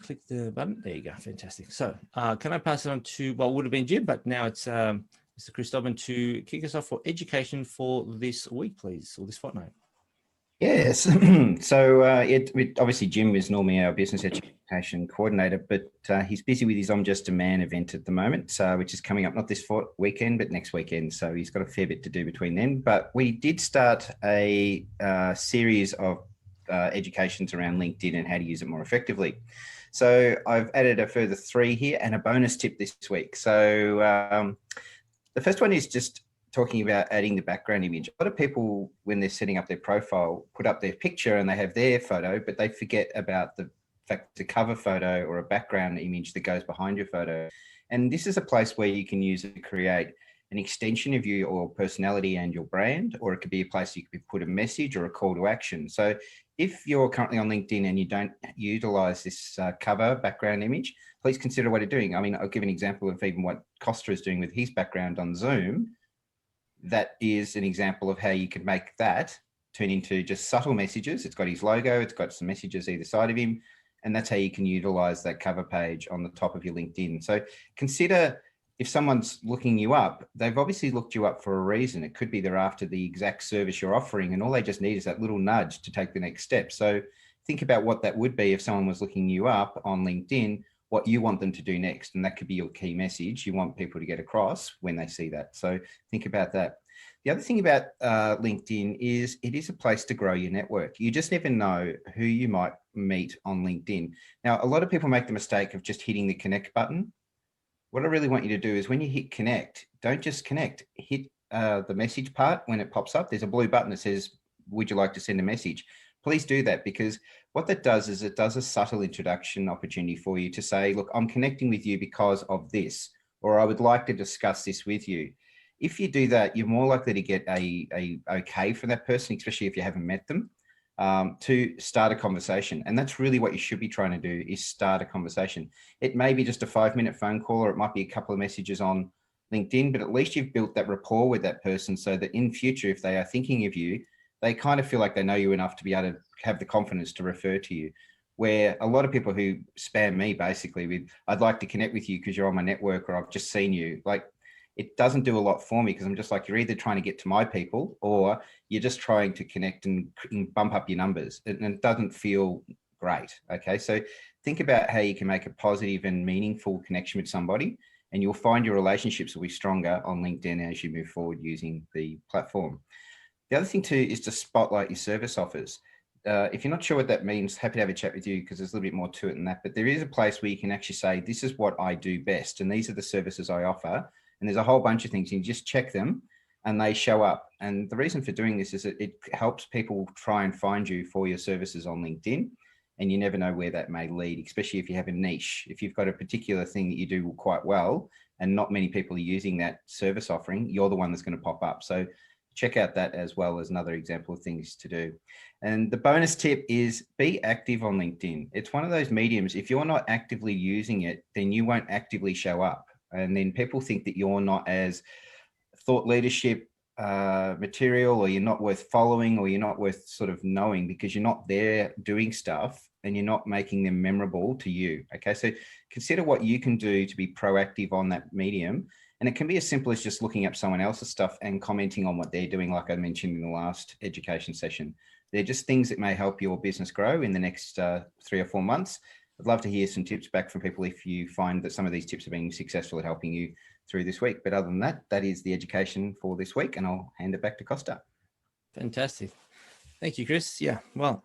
click the button. There you go. Fantastic. So can I pass it on to, well, it would have been Jim, but now it's Mr. Chris Dobbin to kick us off for education for this week, please, or this fortnight. Yes. So obviously Jim is normally our business education coordinator, but he's busy with his I'm Just a Man event at the moment, which is coming up not this weekend, but next weekend. So he's got a fair bit to do between then. But we did start a series of educations around LinkedIn and how to use it more effectively. So I've added a further 3 here and a bonus tip this week. So the first one is just talking about adding the background image. A lot of people, when they're setting up their profile, put up their picture and they have their photo, but they forget about the fact the cover photo or a background image that goes behind your photo. And this is a place where you can use it to create an extension of you or personality and your brand, or it could be a place you could put a message or a call to action. So if you're currently on LinkedIn and you don't utilize this cover background image, please consider what you're doing. I mean, I'll give an example of even what Costa is doing with his background on Zoom. That is an example of how you can make that turn into just subtle messages. It's got his logo, it's got some messages either side of him, and that's how you can utilize that cover page on the top of your LinkedIn. So consider if someone's looking you up, they've obviously looked you up for a reason. It could be they're after the exact service you're offering, and all they just need is that little nudge to take the next step. So think about what that would be if someone was looking you up on LinkedIn, what you want them to do next. And that could be your key message you want people to get across when they see that. So think about that. The other thing about LinkedIn is it is a place to grow your network. You just never know who you might meet on LinkedIn. Now, a lot of people make the mistake of just hitting the connect button. What I really want you to do is when you hit connect, don't just connect, hit the message part when it pops up. There's a blue button that says, would you like to send a message? Please do that, because what that does is it does a subtle introduction opportunity for you to say, look, I'm connecting with you because of this, or I would like to discuss this with you. If you do that, you're more likely to get a okay from that person, especially if you haven't met them, to start a conversation. And that's really what you should be trying to do, is start a conversation. It may be just a 5-minute phone call, or it might be a couple of messages on LinkedIn, but at least you've built that rapport with that person so that in future, if they are thinking of you, they kind of feel like they know you enough to be able to have the confidence to refer to you. Where a lot of people who spam me basically with, I'd like to connect with you because you're on my network, or I've just seen you, like, it doesn't do a lot for me, because I'm just like, you're either trying to get to my people or you're just trying to connect and bump up your numbers. And it doesn't feel great. Okay. So think about how you can make a positive and meaningful connection with somebody, and you'll find your relationships will be stronger on LinkedIn as you move forward using the platform. The other thing too is to spotlight your service offers. If you're not sure what that means, happy to have a chat with you, because there's a little bit more to it than that. But there is a place where you can actually say, this is what I do best, and these are the services I offer. And there's a whole bunch of things. You just check them and they show up. And the reason for doing this is that it helps people try and find you for your services on LinkedIn. And you never know where that may lead, especially if you have a niche. If you've got a particular thing that you do quite well and not many people are using that service offering, you're the one that's going to pop up. So check out that as well as another example of things to do. And the bonus tip is be active on LinkedIn. It's one of those mediums. If you're not actively using it, then you won't actively show up. And then people think that you're not as thought leadership material, or you're not worth following, or you're not worth sort of knowing, because you're not there doing stuff and you're not making them memorable to you. Okay, so consider what you can do to be proactive on that medium. And it can be as simple as just looking up someone else's stuff and commenting on what they're doing, like I mentioned in the last education session. They're just things that may help your business grow in the next 3 or 4 months. I'd love to hear some tips back from people if you find that some of these tips are being successful at helping you through this week. But other than that, that is the education for this week, and I'll hand it back to Costa. Fantastic. Thank you, Chris. Yeah, well,